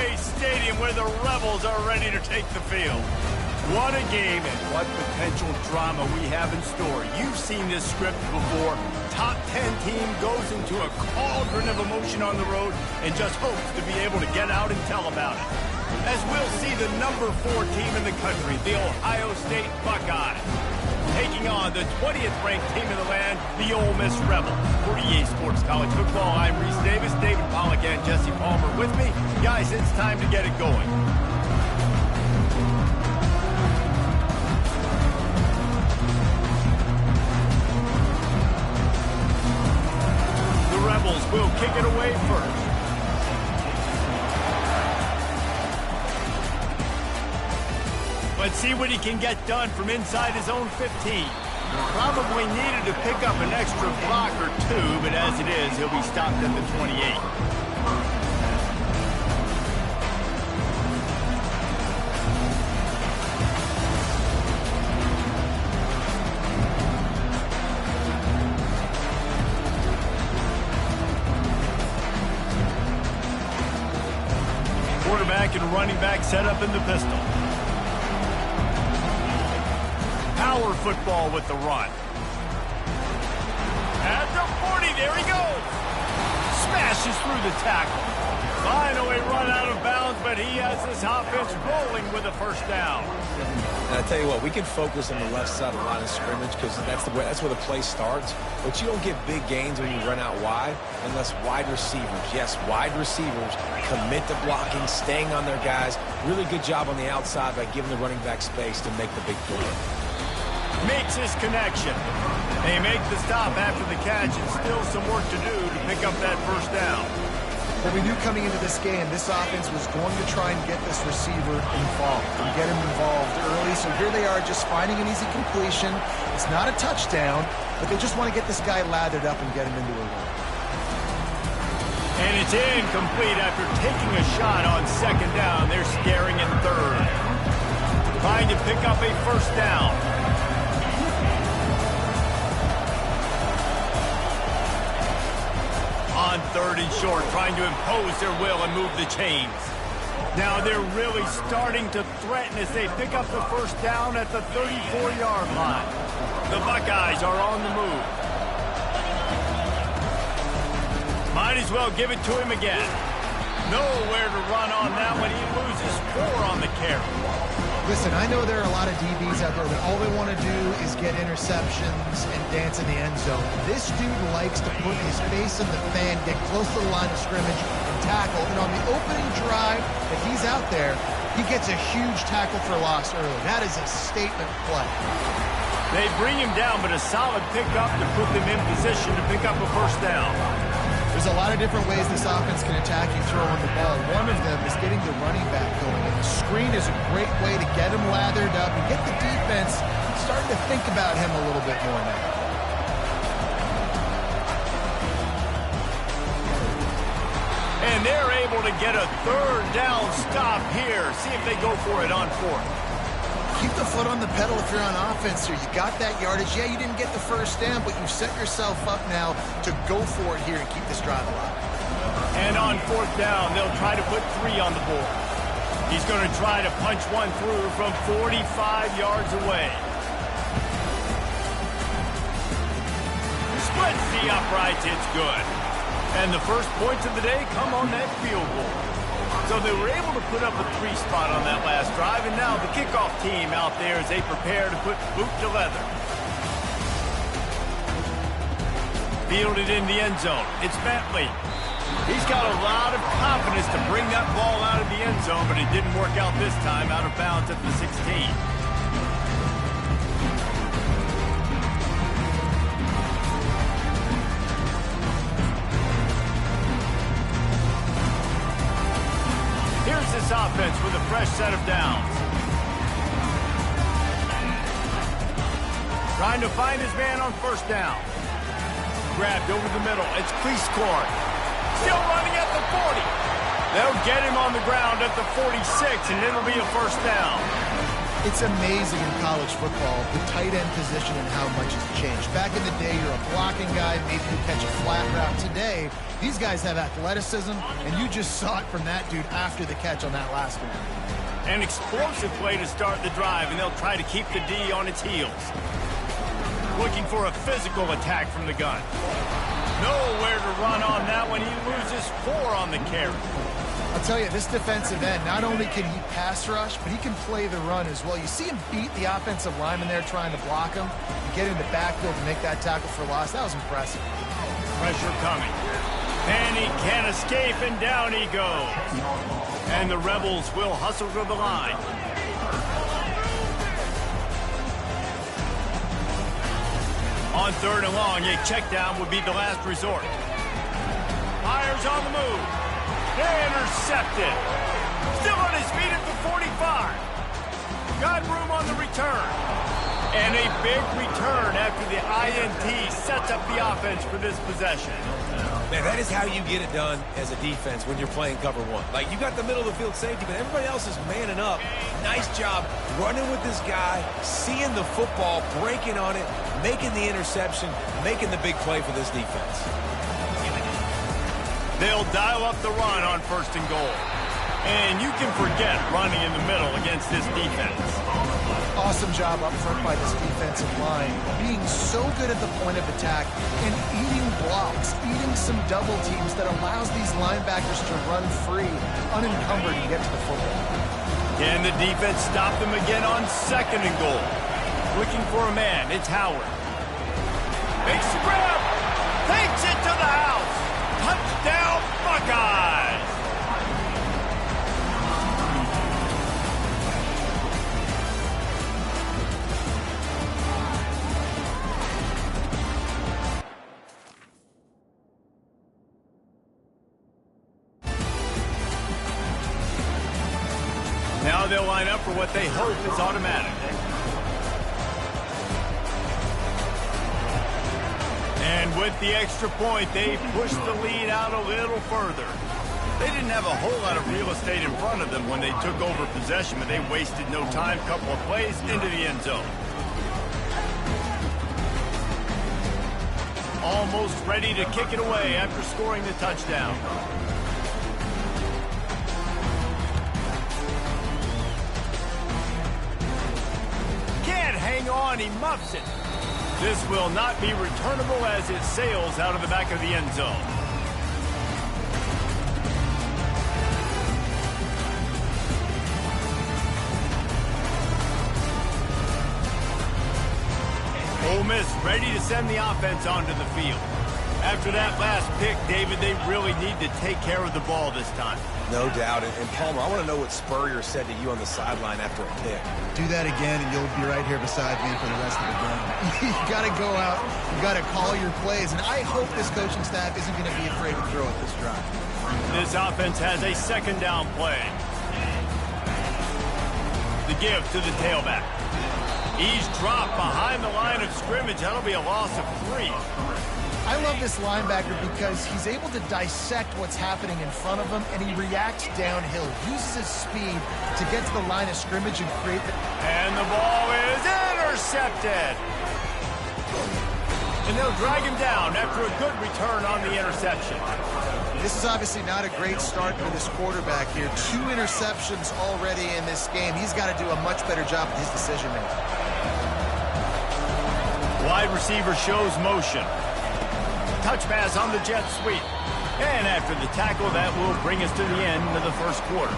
Chase Stadium where the Rebels are ready to take the field. What a game and what potential drama we have in store. You've seen this script before. Top 10 team goes into a cauldron of emotion on the road and just hopes to be able to get out and tell about it. As we'll see the number 4 team in the country, the Ohio State Buckeyes, taking on the 20th ranked team in the land, the Ole Miss Rebels. For EA Sports College Football, I'm Reese Davis, David Pollack and Jesse Palmer with me. Guys, it's time to get it going. The Rebels will kick it away first. Let's see what he can get done from inside his own 15. Probably needed to pick up an extra block or two, but as it is, he'll be stopped at the 28. Quarterback and running back set up in the pistol. Power football with the run. At the 40, there he goes. Smashes through the tackle. Finally run out of bounds, but he has this offense rolling with a first down. And I tell you what, we can focus on the left side of the line of scrimmage because that's where the play starts. But you don't get big gains when you run out wide unless wide receivers, yes, wide receivers, commit to blocking, staying on their guys. Really good job on the outside by giving the running back space to make the big play. Makes his connection. They make the stop after the catch, and still some work to do to pick up that first down. But we knew coming into this game, this offense was going to try and get this receiver involved and get him involved early. So here they are just finding an easy completion. It's not a touchdown, but they just want to get this guy lathered up and get him into a run. And it's incomplete after taking a shot on second down. They're scaring in third. Trying to pick up a first down. On third and short, trying to impose their will and move the chains. Now they're really starting to threaten as they pick up the first down at the 34-yard line. The Buckeyes are on the move. Might as well give it to him again. Nowhere to run on that one. He loses 4 on the carry. Listen, I know there are a lot of DBs out there that all they want to do is get interceptions and dance in the end zone. This dude likes to put his face in the fan, get close to the line of scrimmage, and tackle. And on the opening drive that he's out there, he gets a huge tackle for loss early. That is a statement play. They bring him down, but a solid pickup to put them in position to pick up a first down. There's a lot of different ways this offense can attack you throwing the ball. One of them is getting the running back going. And the screen is a great way to get him lathered up and get the defense starting to think about him a little bit more now. And they're able to get a third down stop here. See if they go for it on fourth. Keep the foot on the pedal if you're on offense here. You got that yardage. Yeah, you didn't get the first down, but you've set yourself up now to go for it here and keep this drive alive. And on fourth down, they'll try to put 3 on the board. He's going to try to punch one through from 45 yards away. Splits the uprights. It's good. And the first points of the day come on that field goal. So they were able to put up a 3 spot on that last drive, and now the kickoff team out there as they prepare to put boot to leather. Fielded in the end zone. It's Bentley. He's got a lot of confidence to bring that ball out of the end zone, but it didn't work out this time, out of bounds at the 16. Here's this offense with a fresh set of downs. Trying to find his man on first down. Grabbed over the middle. It's Cleescorn. Still running at the 40. They'll get him on the ground at the 46, and it'll be a first down. It's amazing in college football, the tight end position and how much has changed. Back in the day, you're a blocking guy, maybe you catch a flat route. Today, these guys have athleticism, and you just saw it from that dude after the catch on that last one. An explosive play to start the drive, and they'll try to keep the D on its heels. Looking for a physical attack from the gun. Nowhere to run on that one. He loses 4 on the carry. I'll tell you, this defensive end, not only can he pass rush, but he can play the run as well. You see him beat the offensive lineman there trying to block him, and get in the backfield and make that tackle for loss. That was impressive. Pressure coming. And he can't escape, and down he goes. And the Rebels will hustle to the line. On 3rd and long, a check down would be the last resort. Fires on the move. Intercepted. Still on his feet at the 45. Got room on the return. And a big return after the INT sets up the offense for this possession. Man, that is how you get it done as a defense when you're playing cover 1. Like, you got the middle of the field safety, but everybody else is manning up. Nice job running with this guy, seeing the football, breaking on it, making the interception, making the big play for this defense. They'll dial up the run on 1st and goal. And you can forget running in the middle against this defense. Awesome job up front by this defensive line, being so good at the point of attack and eating blocks, eating some double teams that allows these linebackers to run free, unencumbered, and get to the football. Can the defense stop them again on 2nd and goal? Looking for a man, it's Howard. Makes the grab, takes it to the house. Touchdown, Buckeyes! Now they'll line up for what they hope is automatic. And with the extra point, they push the lead out a little further. They didn't have a whole lot of real estate in front of them when they took over possession, but they wasted no time. Couple of plays into the end zone. Almost ready to kick it away after scoring the touchdown. Hang on, he muffs it. This will not be returnable as it sails out of the back of the end zone. Ole Miss ready to send the offense onto the field. After that last pick, David, they really need to take care of the ball this time. No doubt. And Palmer, I want to know what Spurrier said to you on the sideline after a pick. Do that again, and you'll be right here beside me for the rest of the game. You got to go out. You got to call your plays, and I hope this coaching staff isn't going to be afraid to throw at this drive. This offense has a 2nd down play. The give to the tailback. He's dropped behind the line of scrimmage. That'll be a loss of 3. I love this linebacker because he's able to dissect what's happening in front of him, and he reacts downhill, uses his speed to get to the line of scrimmage and create the... And the ball is intercepted. And they'll drag him down after a good return on the interception. This is obviously not a great start for this quarterback here. 2 interceptions already in this game. He's got to do a much better job with his decision-making. Wide receiver shows motion. Touch pass on the jet sweep. And after the tackle, that will bring us to the end of the 1st quarter.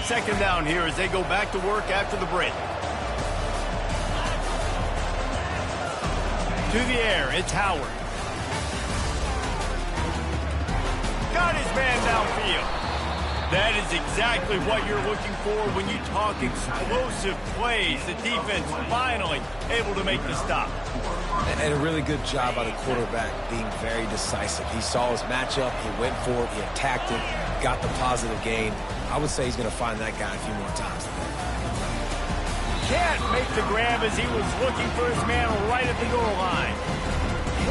Second down here as they go back to work after the break. To the air, it's Howard. Got his man downfield. That is exactly what you're looking for when you talk explosive plays. The defense finally able to make the stop. And a really good job by the quarterback being very decisive. He saw his matchup, he went for it, he attacked it, got the positive gain. I would say he's going to find that guy a few more times today. Can't make the grab as he was looking for his man right at the goal line.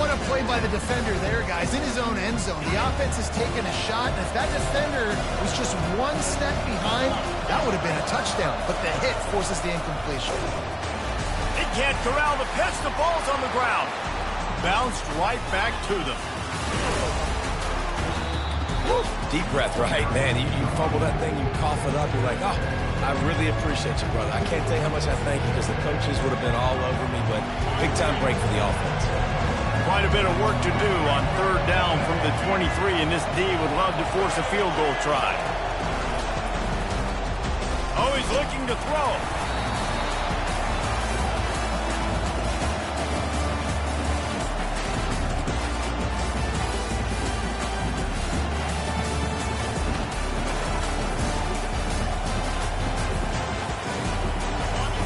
What a play by the defender there, guys, in his own end zone. The offense has taken a shot, and if that defender was just one step behind, that would have been a touchdown. But the hit forces the incompletion. He can't corral the pitch. The ball's on the ground. Bounced right back to them. Woo. Deep breath, right? Man, you fumble that thing, you cough it up, you're like, oh, I really appreciate you, brother. I can't tell you how much I thank you because the coaches would have been all over me, but big-time break for the offense. Quite a bit of work to do on third down from the 23, and this D would love to force a field goal try. Oh, he's looking to throw.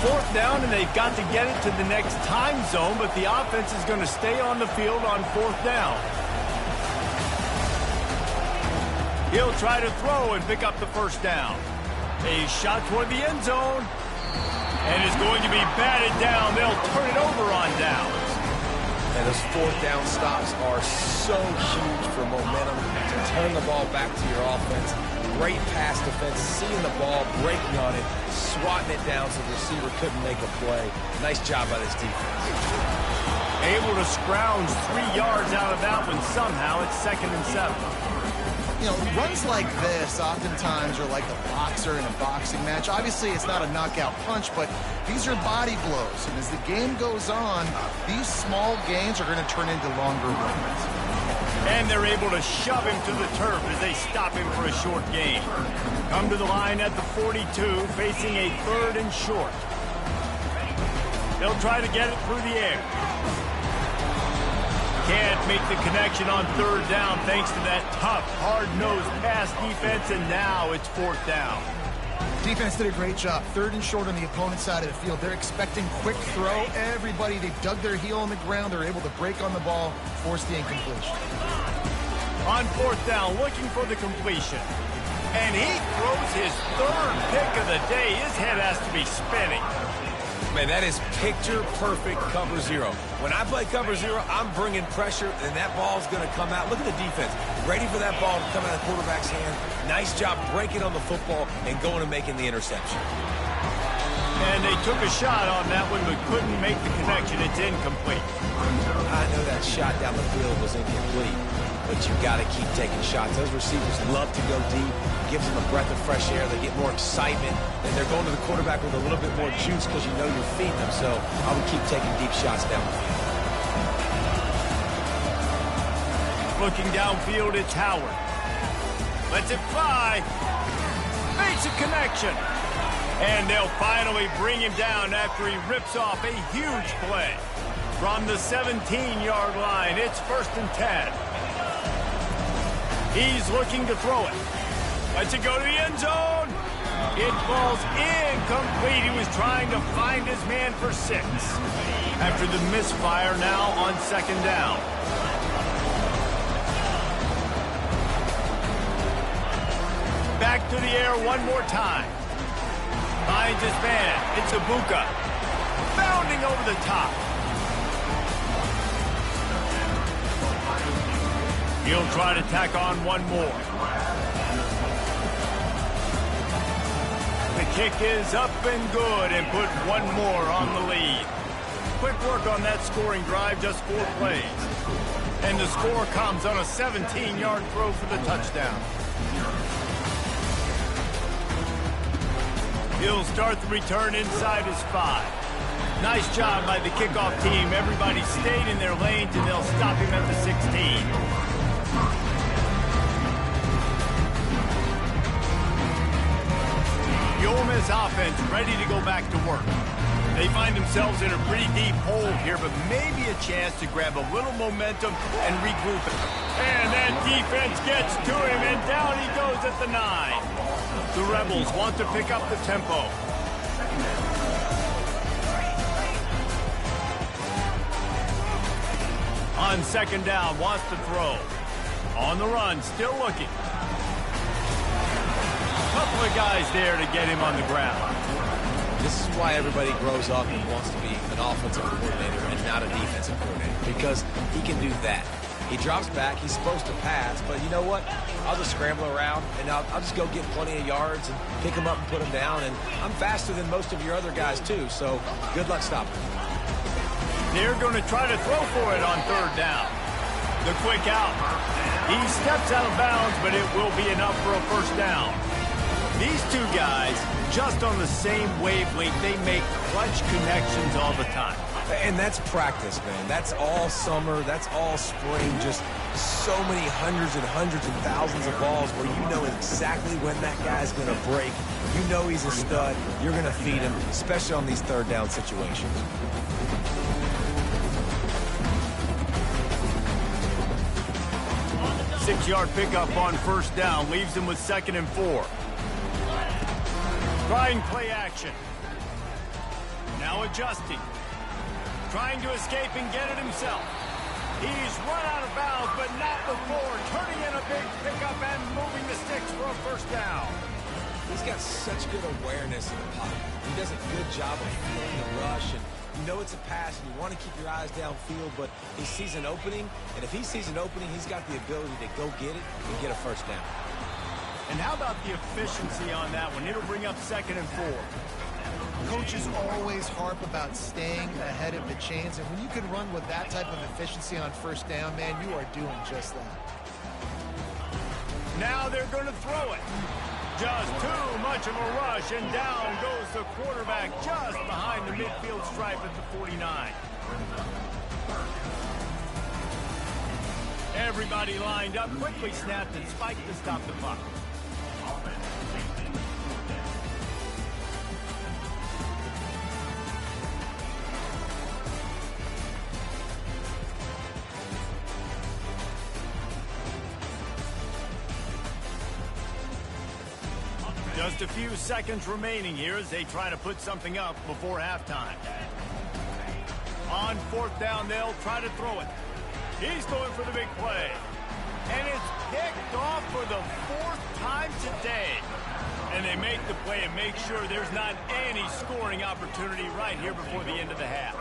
Fourth down, and they've got to get it to the next time zone, but the offense is going to stay on the field on fourth down. He'll try to throw and pick up the first down. A shot toward the end zone, and is going to be batted down. They'll turn it over on downs. And those fourth down stops are so huge for momentum to turn the ball back to your offense. Great pass defense, seeing the ball, breaking on it, swatting it down so the receiver couldn't make a play. Nice job by this defense. Able to scrounge 3 yards out of that one somehow. It's 2nd and 7. You know, runs like this oftentimes are like a boxer in a boxing match. Obviously, it's not a knockout punch, but these are body blows. And as the game goes on, these small gains are going to turn into longer wins. And they're able to shove him to the turf as they stop him for a short gain. Come to the line at the 42, facing a 3rd and short. They'll try to get it through the air. Can't make the connection on 3rd down thanks to that tough, hard-nosed pass defense, and now it's 4th down. Defense did a great job. 3rd and short on the opponent's side of the field. They're expecting quick throw. Everybody, they dug their heel on the ground. They're able to break on the ball, force the incompletion. On 4th down, looking for the completion. And he throws his 3rd pick of the day. His head has to be spinning. Man, that is picture-perfect cover zero. When I play cover zero, I'm bringing pressure, and that ball's going to come out. Look at the defense. Ready for that ball to come out of the quarterback's hand. Nice job breaking on the football and going and making the interception. And they took a shot on that one, but couldn't make the connection. It's incomplete. I know that shot down the field was incomplete, but you got to keep taking shots. Those receivers love to go deep. Gives them a breath of fresh air. They get more excitement, and they're going to the quarterback with a little bit more juice because you know you're feeding them. So I would keep taking deep shots down the field. Looking downfield, it's Howard. Lets it fly. Makes a connection. And they'll finally bring him down after he rips off a huge play. From the 17-yard line, it's 1st and 10. He's looking to throw it. Lets it go to the end zone. It falls incomplete. He was trying to find his man for 6. After the misfire, now on 2nd down. Back to the air one more time. Finds his man. It's Ibuka. Bounding over the top. He'll try to tack on one more. The kick is up and good and put one more on the lead. Quick work on that scoring drive, just 4 plays. And the score comes on a 17-yard throw for the touchdown. He'll start the return inside his 5. Nice job by the kickoff team. Everybody stayed in their lanes, and they'll stop him at the 16. The Ole Miss offense ready to go back to work. They find themselves in a pretty deep hole here, but maybe a chance to grab a little momentum and regroup. And that defense gets to him, and down he goes at the 9. The Rebels want to pick up the tempo. on second down, wants to throw. On the run, still looking. Couple of guys there to get him on the ground. This is why everybody grows up and wants to be an offensive coordinator and not a defensive coordinator, because he can do that. He drops back, he's supposed to pass, but you know what? I'll just scramble around, and I'll just go get plenty of yards and pick him up and put him down, and I'm faster than most of your other guys, too, so good luck stopping him. They're going to try to throw for it on third down. The quick out. He steps out of bounds, but it will be enough for a first down. These two guys, just on the same wavelength, they make clutch connections all the time. And that's practice, man. That's all summer. That's all spring. Just so many hundreds and thousands of balls where you know exactly when that guy's going to break. You know he's a stud. You're going to feed him, especially on these third down situations. Six-yard pickup on first down leaves him with 2nd and 4. Trying play action. Now adjusting. Trying to escape and get it himself. He's run out of bounds, but not before. Turning in a big pickup and moving the sticks for a first down. He's got such good awareness in the pocket. He does a good job of feeling the rush, and you know it's a pass, and you want to keep your eyes downfield, but he sees an opening, and if he sees an opening, he's got the ability to go get it and get a first down. And how about the efficiency on that one? It'll bring up 2nd and 4. Coaches always harp about staying ahead of the chains, and when you can run with that type of efficiency on first down, man, you are doing just that. Now they're going to throw it. Just too much of a rush, and down goes the quarterback just behind the midfield stripe at the 49. Everybody lined up, quickly snapped and spiked to stop the puck. Just a few seconds remaining here as they try to put something up before halftime. On 4th down, they'll try to throw it. He's going for the big play. And it's picked off for the 4th time today. And they make the play and make sure there's not any scoring opportunity right here before the end of the half.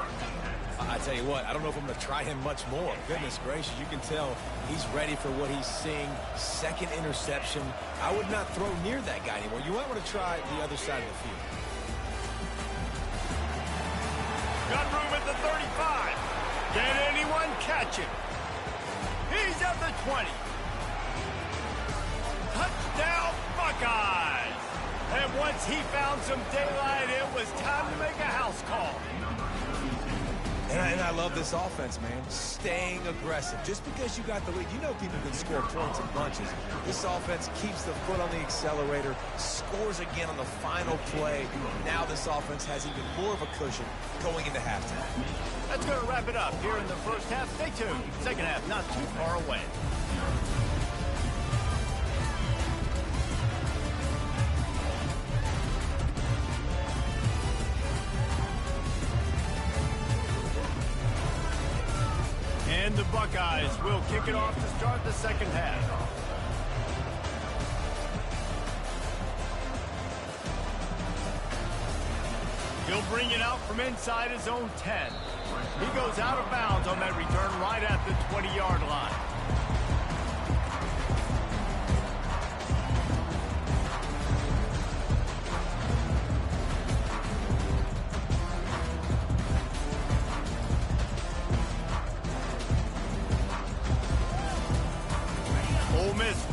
I tell you what, I don't know if I'm going to try him much more. Goodness gracious, you can tell he's ready for what he's seeing. 2nd interception. I would not throw near that guy anymore. You might want to try the other side of the field. Got room at the 35. Can anyone catch him? He's at the 20. Touchdown, Buckeyes! And once he found some daylight, it was time to make a house call. And I love this offense, man. Staying aggressive. Just because you got the lead, you know people can score points in bunches. This offense keeps the foot on the accelerator, scores again on the final play. Now this offense has even more of a cushion going into halftime. That's going to wrap it up here in the first half. Stay tuned. Second half not too far away. And the Buckeyes will kick it off to start the second half. He'll bring it out from inside his own 10. He goes out of bounds on that return right at the 20-yard line.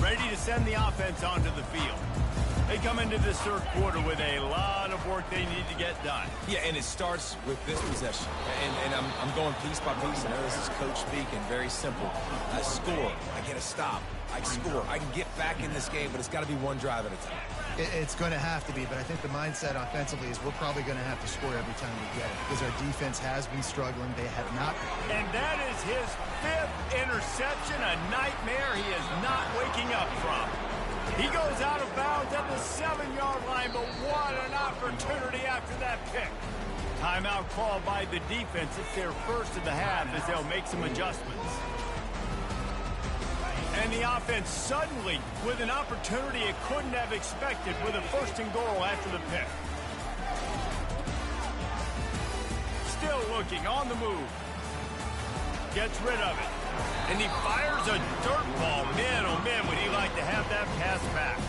Ready to send the offense onto the field. They come into this third quarter with a lot of work they need to get done. Yeah, and it starts with this possession. And I'm going piece by piece. I know this is coach speak and very simple. I score. I get a stop. I score. I can get back in this game, but it's got to be one drive at a time. It's going to have to be, but I think the mindset offensively is we're probably going to have to score every time we get it because our defense has been struggling. They have not. And that is his 5th interception, a nightmare he is not waking up from. He goes out of bounds at the 7-yard line, but what an opportunity after that pick. Timeout called by the defense. It's their first of the half as they'll make some adjustments. And the offense suddenly with an opportunity it couldn't have expected with a 1st and goal after the pick. Still looking on the move. Gets rid of it. And he fires a dirt ball. Man, oh man, would he like to have that pass back.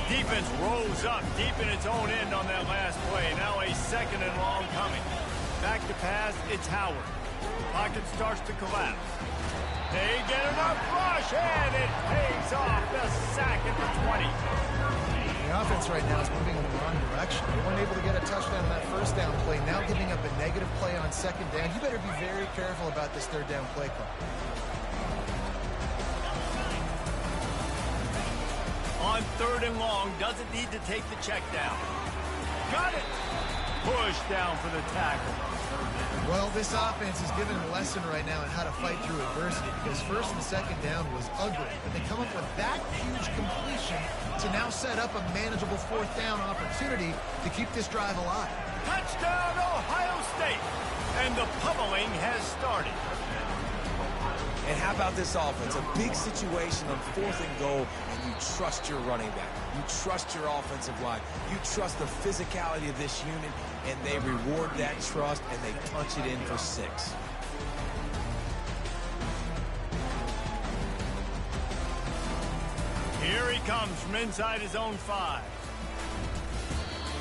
Defense rolls up deep in its own end on that last play. Now a 2nd and long coming. Back to pass, it's Howard. Pocket starts to collapse. They get enough rush, and it pays off. The sack at the 20. The offense right now is moving in the wrong direction. They weren't able to get a touchdown on that 1st down play. Now giving up a negative play on 2nd down. You better be very careful about this 3rd down play call. On 3rd and long, doesn't need to take the check down. Got it. Push down for the tackle. Well, this offense is giving them a lesson right now on how to fight through adversity because 1st and 2nd down was ugly. But they come up with that huge completion to now set up a manageable 4th down opportunity to keep this drive alive. Touchdown, Ohio State. And the pummeling has started. And how about this offense? A big situation on 4th and goal, and you trust your running back. You trust your offensive line. You trust the physicality of this unit, and they reward that trust, and they punch it in for 6. Here he comes from inside his own 5.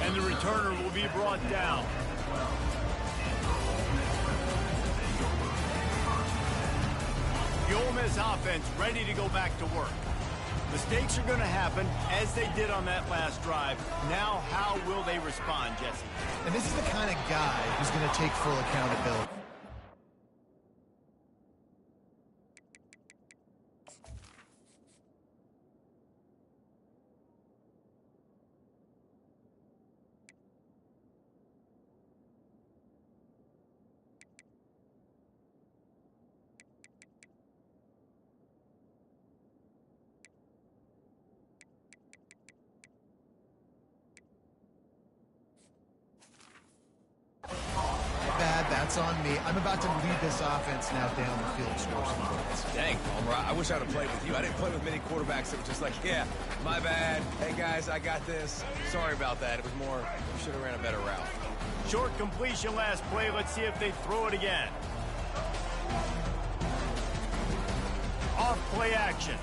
And the returner will be brought down. The Ole Miss offense ready to go back to work. Mistakes are going to happen as they did on that last drive. Now, how will they respond, Jesse? And this is the kind of guy who's going to take full accountability. That's on me. I'm about to lead this offense now down the field, score some points. Dang, Palmer, I wish I'd have played with you. I didn't play with many quarterbacks that were just like, yeah, my bad. Hey, guys, I got this. Sorry about that. It was more, we should have ran a better route. Short completion last play. Let's see if they throw it again. Off play action.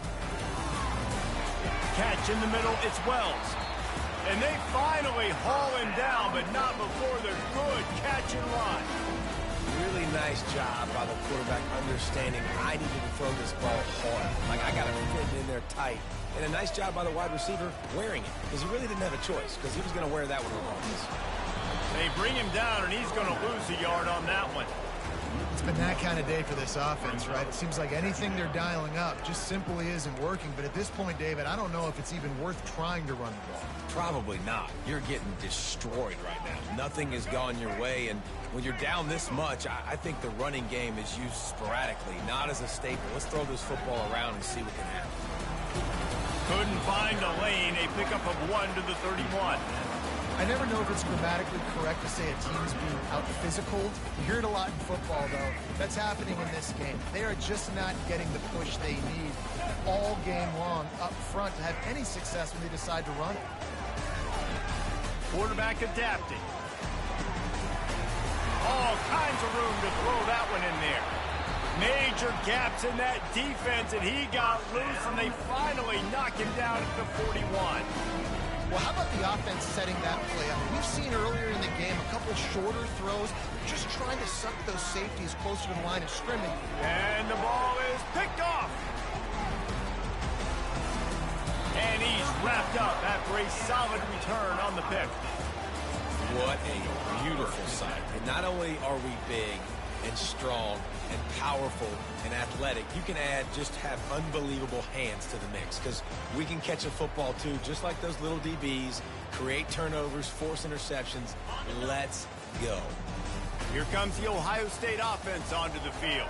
Catch in the middle. It's Wells. And they finally haul him down, but not before the good catch and run. Really nice job by the quarterback understanding I needed to throw this ball hard. Like, I got to fit it in there tight. And a nice job by the wide receiver wearing it, because he really didn't have a choice, because he was going to wear that one regardless. They bring him down, and he's going to lose a yard on that one. It's been that kind of day for this offense, right? It seems like anything they're dialing up just simply isn't working. But at this point, David, I don't know if it's even worth trying to run the ball. Probably not. You're getting destroyed right now. Nothing has gone your way, and when you're down this much, I think the running game is used sporadically, not as a staple. Let's throw this football around and see what can happen. Couldn't find a lane. A pickup of 1 to the 31. I never know if it's grammatically correct to say a team is being out-physical. You hear it a lot in football, though. That's happening in this game. They are just not getting the push they need all game long up front to have any success when they decide to run it. Quarterback adapting. All kinds of room to throw that one in there. Major gaps in that defense, and he got loose, and they finally knock him down at the 41. Well, how about the offense setting that play up? We've seen earlier in the game a couple shorter throws, just trying to suck those safeties closer to the line of scrimmage. And the ball is picked off. And he's wrapped up after a solid return on the pick. What a beautiful sight. And not only are we big and strong and powerful and athletic, you can just have unbelievable hands to the mix, because we can catch a football too, just like those little DBs, create turnovers, force interceptions. Let's go. Here comes the Ohio State offense onto the field.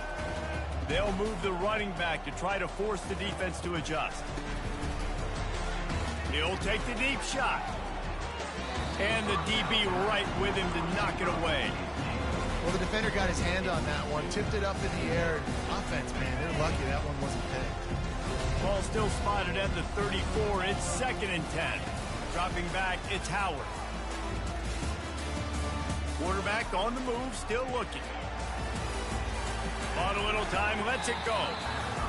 They'll move the running back to try to force the defense to adjust. He'll take the deep shot. And the DB right with him to knock it away. Well, the defender got his hand on that one, tipped it up in the air. Offense, man, they're lucky that one wasn't picked. Ball still spotted at the 34. It's 2nd and 10. Dropping back, it's Howard. Quarterback on the move, still looking. On a little time, lets it go.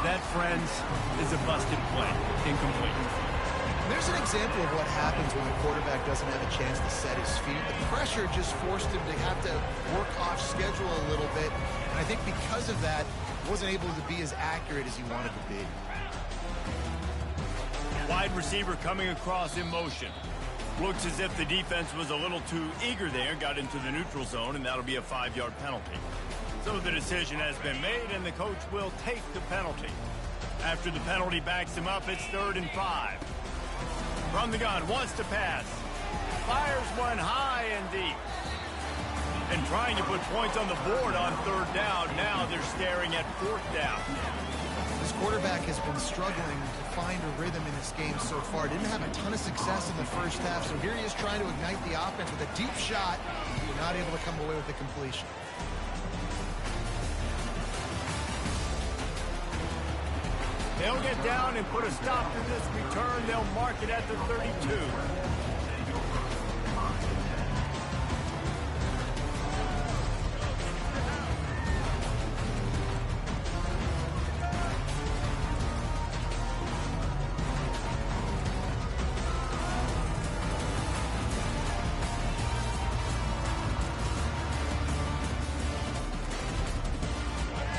That, friends, is a busted play. Incomplete. There's an example of what happens when the quarterback doesn't have a chance to set his feet. The pressure just forced him to have to work off schedule a little bit. And I think because of that, wasn't able to be as accurate as he wanted to be. Wide receiver coming across in motion. Looks as if the defense was a little too eager there, got into the neutral zone, and that'll be a 5-yard penalty. So the decision has been made, and the coach will take the penalty. After the penalty backs him up, it's 3rd and 5. From the gun, wants to pass. Fires one high and deep. And trying to put points on the board on 3rd down. Now they're staring at 4th down. This quarterback has been struggling to find a rhythm in this game so far. Didn't have a ton of success in the first half, so here he is trying to ignite the offense with a deep shot. Not able to come away with the completion. They'll get down and put a stop to this return. They'll mark it at the 32.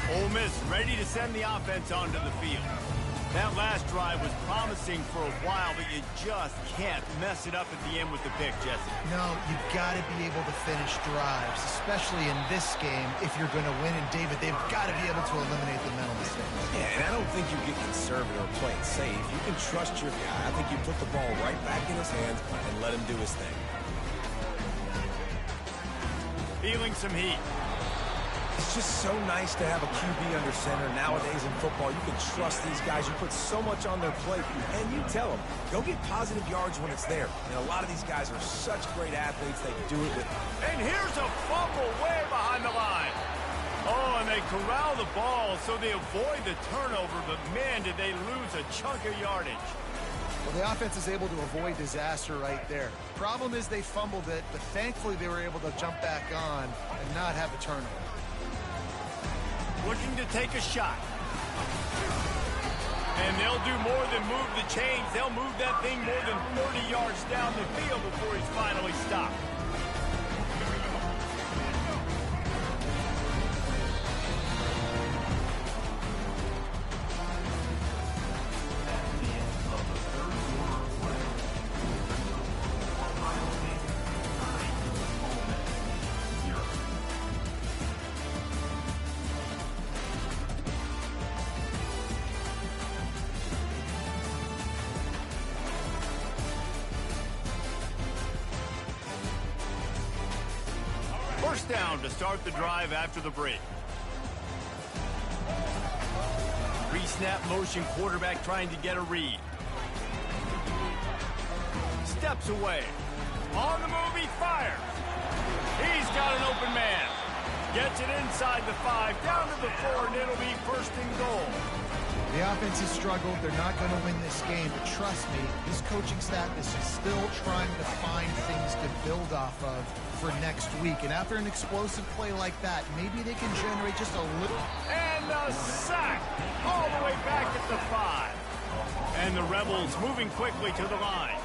Ole Miss ready to send the offense onto the field. That last drive was promising for a while, but you just can't mess it up at the end with the pick, Jesse. No, you've got to be able to finish drives, especially in this game if you're going to win. And, David, they've got to be able to eliminate the mental mistakes. Yeah, and I don't think you get conservative or play it safe. You can trust your guy. I think you put the ball right back in his hands and let him do his thing. Feeling some heat. It's just so nice to have a QB under center. Nowadays in football, you can trust these guys. You put so much on their plate, and you tell them, go get positive yards when it's there. And a lot of these guys are such great athletes. They do it with... And here's a fumble way behind the line. Oh, and they corral the ball so they avoid the turnover, but man, did they lose a chunk of yardage. Well, the offense is able to avoid disaster right there. Problem is they fumbled it, but thankfully they were able to jump back on and not have a turnover. Looking to take a shot. And they'll do more than move the chains. They'll move that thing more than 30 yards down the field before he's finally stopped. First down to start the drive after the break. Pre-snap motion, quarterback trying to get a read. Steps away. On the move, he fires. He's got an open man. Gets it inside the 5, down to the 4, and it'll be 1st and goal. The offense has struggled. They're not going to win this game, but trust me, this coaching staff is still trying to find things to build off of for next week. And after an explosive play like that, maybe they can generate just a little. And a sack all the way back at the 5. And the Rebels moving quickly to the line.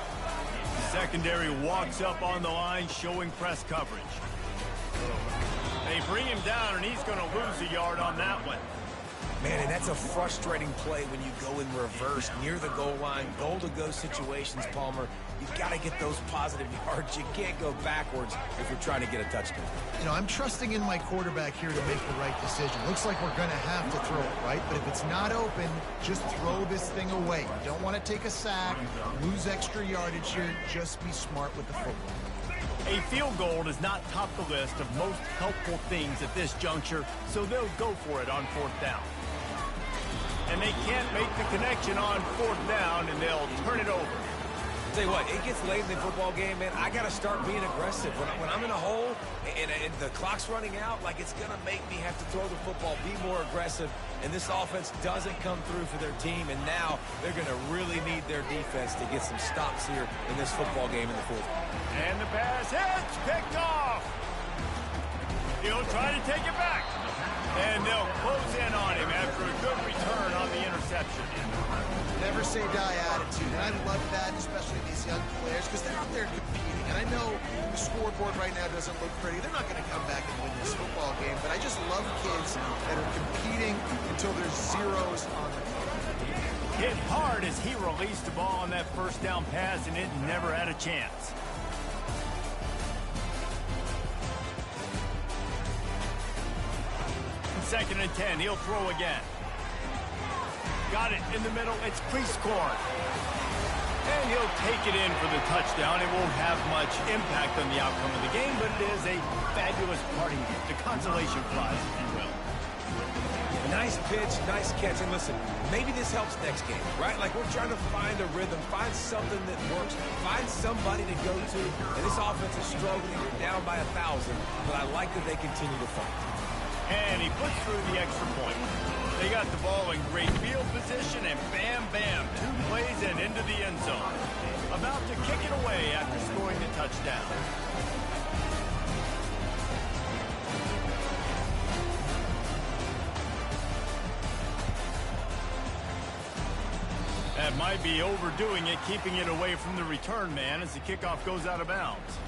Secondary walks up on the line, showing press coverage. They bring him down, and he's going to lose a yard on that one. Man, and that's a frustrating play when you go in reverse near the goal line, goal-to-go situations, Palmer. You've got to get those positive yards. You can't go backwards if you're trying to get a touchdown. You know, I'm trusting in my quarterback here to make the right decision. Looks like we're going to have to throw it, right? But if it's not open, just throw this thing away. You don't want to take a sack, lose extra yardage here. Just be smart with the football. A field goal does not top the list of most helpful things at this juncture, so they'll go for it on 4th down. And they can't make the connection on 4th down, and they'll turn it over. Tell you what, it gets late in the football game, man. I got to start being aggressive. When I'm in a hole and the clock's running out, like it's going to make me have to throw the football, be more aggressive, and this offense doesn't come through for their team, and now they're going to really need their defense to get some stops here in this football game in the fourth. And the pass hits, picked off. He'll try to take it back. And they'll close in on him after a good return on the interception. Never say die attitude. And I love that, especially these young players, because they're out there competing. And I know the scoreboard right now doesn't look pretty. They're not going to come back and win this football game. But I just love kids that are competing until there's zeros on the clock. Hit hard as he released the ball on that first down pass, and it never had a chance. Second and 10, he'll throw again. Got it in the middle, it's Prescorn. And he'll take it in for the touchdown. It won't have much impact on the outcome of the game, but it is a fabulous parting gift, a consolation prize, if you will. Nice pitch, nice catch. And listen, maybe this helps next game, right? Like we're trying to find a rhythm, find something that works, find somebody to go to. And this offense is struggling. They're down by 1,000, but I like that they continue to fight. And he puts through the extra point. They got the ball in great field position, and bam, bam, 2 plays and into the end zone. About to kick it away after scoring the touchdown. That might be overdoing it, keeping it away from the return man as the kickoff goes out of bounds.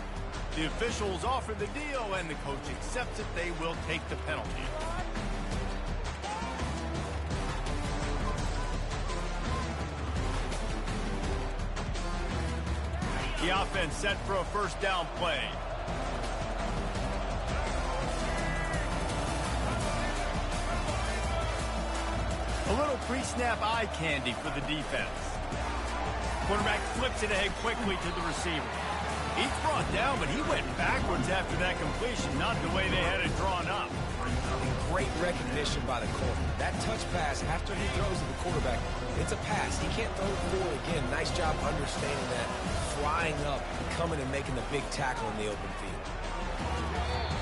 The officials offer the deal, and the coach accepts it. They will take the penalty. The offense set for a first down play. A little pre-snap eye candy for the defense. Quarterback flips it ahead quickly to the receiver. He's brought down, but he went backwards after that completion, not the way they had it drawn up. Great recognition by the corner. That touch pass after he throws to the quarterback, it's a pass. He can't throw it forward again. Nice job understanding that, flying up, coming and making the big tackle in the open field.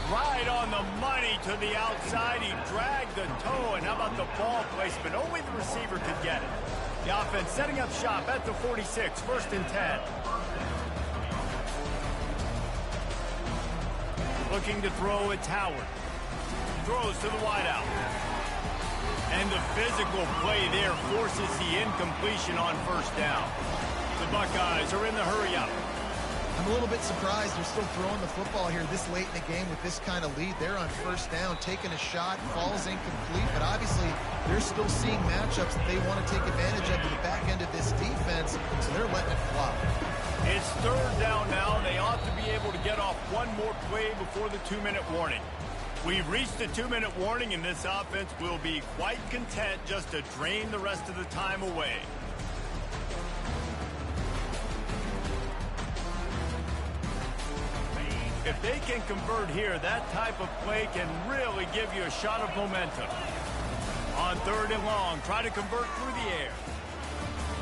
Right on the money to the outside. He dragged the toe, and how about the ball placement? Only the receiver could get it. The offense setting up shop at the 46, first and 10. Looking to throw, it's Howard. Throws to the wideout. And the physical play there forces the incompletion on first down. The Buckeyes are in the hurry-up. I'm a little bit surprised they're still throwing the football here this late in the game with this kind of lead. They're on first down, taking a shot, falls incomplete, but obviously they're still seeing matchups that they want to take advantage of to the back end of this defense, so they're letting it fly. It's third down now. They ought to be able to get off one more play before the 2-minute warning. We've reached the 2-minute warning, and this offense will be quite content just to drain the rest of the time away. If they can convert here, that type of play can really give you a shot of momentum. On third and long, try to convert through the air.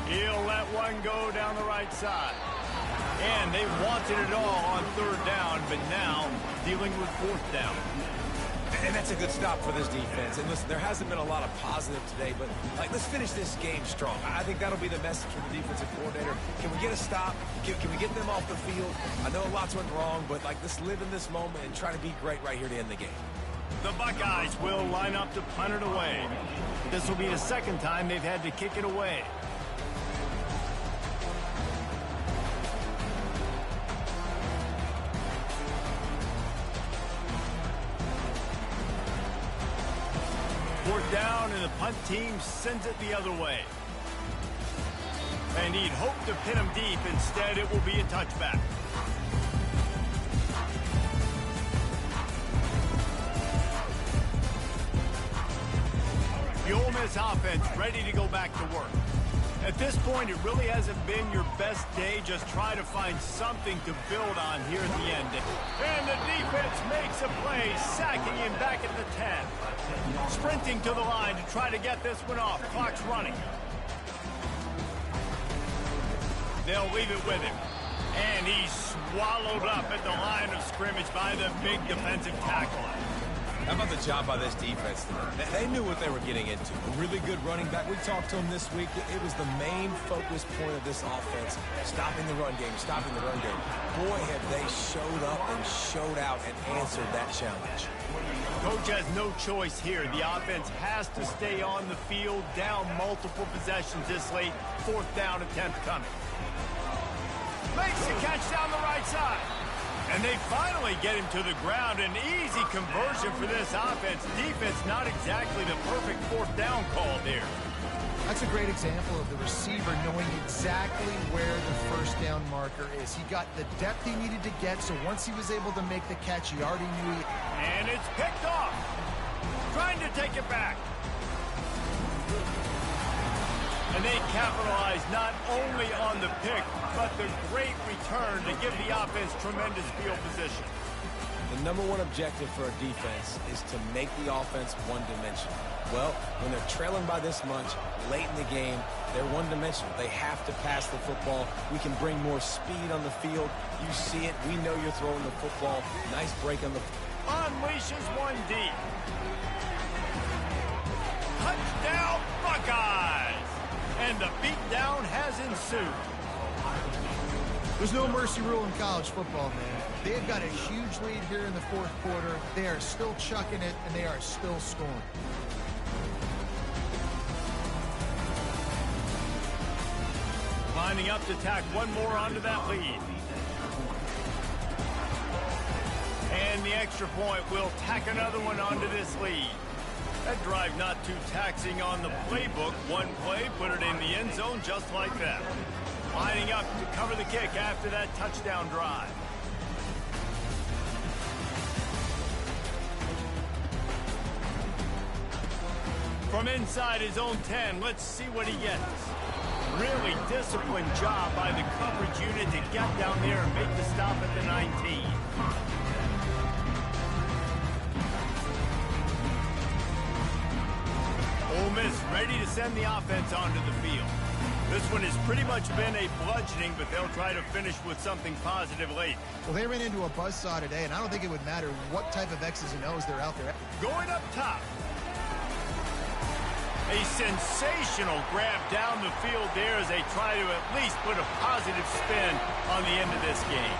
He'll let one go down the right side. And they wanted it all on third down, but now dealing with fourth down. And that's a good stop for this defense. And listen, there hasn't been a lot of positive today, but let's finish this game strong. I think that'll be the message from the defensive coordinator. Can we get a stop? Can we get them off the field? I know lots went wrong, but let's live in this moment and try to be great right here to end the game. The Buckeyes will line up to punt it away. This will be the second time they've had to kick it away. Fourth down, and the punt team sends it the other way. And he'd hoped to pin him deep. Instead, it will be a touchback. The Ole Miss offense ready to go back to work. At this point, it really hasn't been your best day. Just try to find something to build on here at the end. And the defense makes a play, sacking him back at the 10. Sprinting to the line to try to get this one off. Clock's running. they'll leave it with him. And he's swallowed up at the line of scrimmage by the big defensive tackle. How about the job by this defense today? They knew what they were getting into. A really good running back. We talked to him this week. It was the main focus point of this offense, stopping the run game, stopping the run game. Boy, have they showed up and showed out and answered that challenge. Coach has no choice here. The offense has to stay on the field, down multiple possessions this late. 4th down attempt coming. Makes the catch down the right side. And they finally get him to the ground. An easy conversion for this offense. Defense, not exactly the perfect 4th down call there. That's a great example of the receiver knowing exactly where the 1st down marker is. He got the depth he needed to get, so once he was able to make the catch, he already knew he... And it's picked off. Trying to take it back. And they capitalize not only on the pick, but the great return to give the offense tremendous field position. The number one objective for a defense is to make the offense one-dimensional. Well, when they're trailing by this much, late in the game, they're one-dimensional. They have to pass the football. We can bring more speed on the field. You see it. We know you're throwing the football. Nice break on the... Unleashes one deep. Touchdown, Buckeyes! And the beatdown has ensued. There's no mercy rule in college football, man. They've got a huge lead here in the 4th quarter. They are still chucking it, and they are still scoring. Lining up to tack one more onto that lead. And the extra point will tack another one onto this lead. That drive not too taxing on the playbook. One play, put it in the end zone just like that. Lining up to cover the kick after that touchdown drive. From inside his own 10, let's see what he gets. Really disciplined job by the coverage unit to get down there and make the stop at the 19. Ole Miss ready to send the offense onto the field. This one has pretty much been a bludgeoning, but they'll try to finish with something positive late. Well, they ran into a buzzsaw today, and I don't think it would matter what type of X's and O's they're out there. Going up top. A sensational grab down the field there as they try to at least put a positive spin on the end of this game.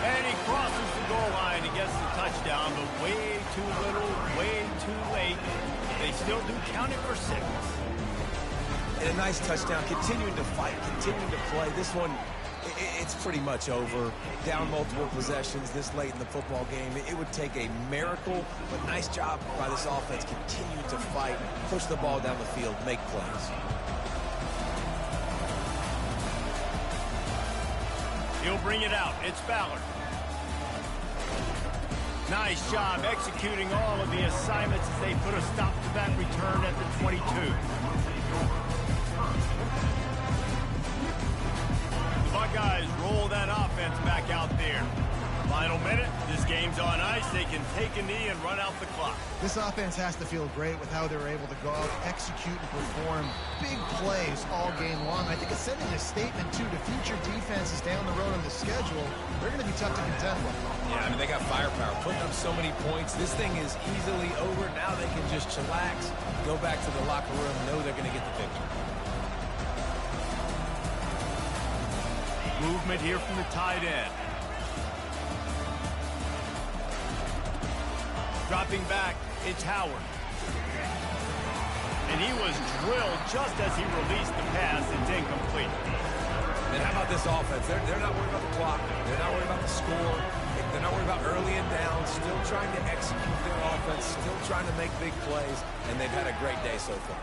And he crosses the goal line and gets the touchdown, but way too little, way too late. They still do count it for 6. And a nice touchdown, continuing to fight, continuing to play. This one, it's pretty much over. Down multiple possessions this late in the football game. It would take a miracle, but nice job by this offense. Continue to fight, push the ball down the field, make plays. He'll bring it out. It's Ballard. Nice job executing all of the assignments as they put a stop to that return at the 22. The Buckeyes roll that offense back out there. Final minute, this game's on ice. They can take a knee and run out the clock. This offense has to feel great with how they were able to go out, execute, and perform big plays all game long. I think it's sending a statement, too, to future defenses down the road on the schedule. They're going to be tough to contend with. Yeah, I mean, they got firepower, putting up so many points. This thing is easily over. Now they can just chillax, go back to the locker room, know they're going to get the victory. Movement here from the tight end. Dropping back, it's Howard. And he was drilled just as he released the pass. It's incomplete. And how about this offense? They're not worried about the clock. They're not worried about the score. They're not worried about early and down. Still trying to execute their offense. Still trying to make big plays. And they've had a great day so far.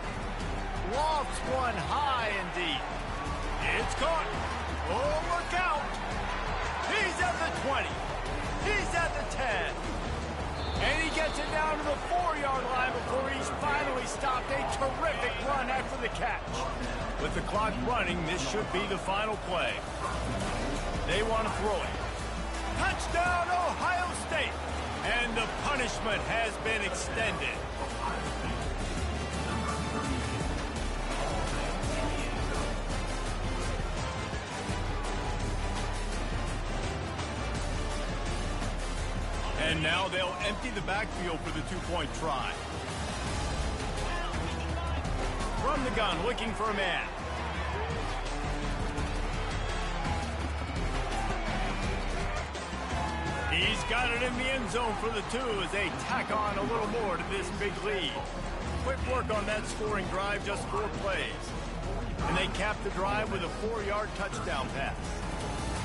Lofts one high and deep. It's caught. Oh, look out. He's at the 20. He's at the 10. And he gets it down to the 4-yard line before he's finally stopped. A terrific run after the catch. With the clock running, this should be the final play. They want to throw it. Touchdown, Ohio State. And the punishment has been extended. And now they'll empty the backfield for the two-point try. From the gun, looking for a man. He's got it in the end zone for the 2 as they tack on a little more to this big lead. Quick work on that scoring drive, just 4 plays. And they cap the drive with a 4-yard touchdown pass.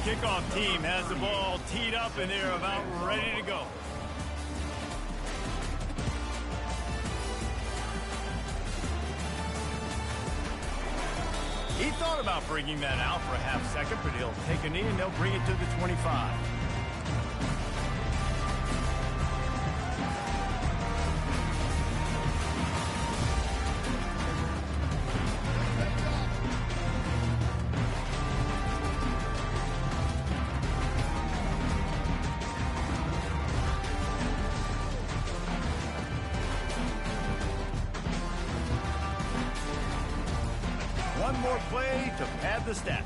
Kickoff team has the ball teed up and they're about ready to go. He thought about bringing that out for a half second, but he'll take a knee and they'll bring it to the 25. One more play to pad the stats.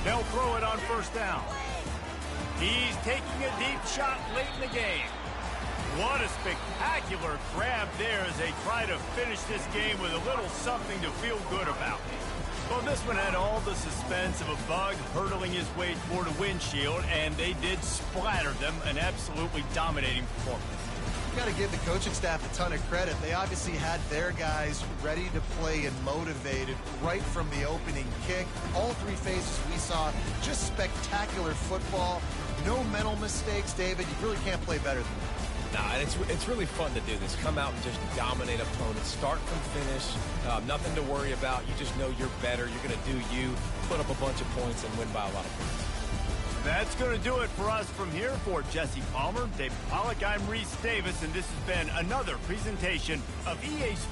They'll throw it on first down. He's taking a deep shot late in the game. What a spectacular grab there as they try to finish this game with a little something to feel good about. Well, this one had all the suspense of a bug hurtling his way toward a windshield, and they did splatter them, an absolutely dominating performance. Got to give the coaching staff a ton of credit. They obviously had their guys ready to play and motivated right from the opening kick. All 3 phases we saw, just spectacular football. No mental mistakes, David. You really can't play better than that. Nah, and it's really fun to do this. Come out and just dominate opponents, start from finish. Nothing to worry about. You just know you're better. You're going to do you, put up a bunch of points, and win by a lot of points. That's going to do it for us from here. For Jesse Palmer, David Pollack, I'm Reese Davis, and this has been another presentation of EA Sports.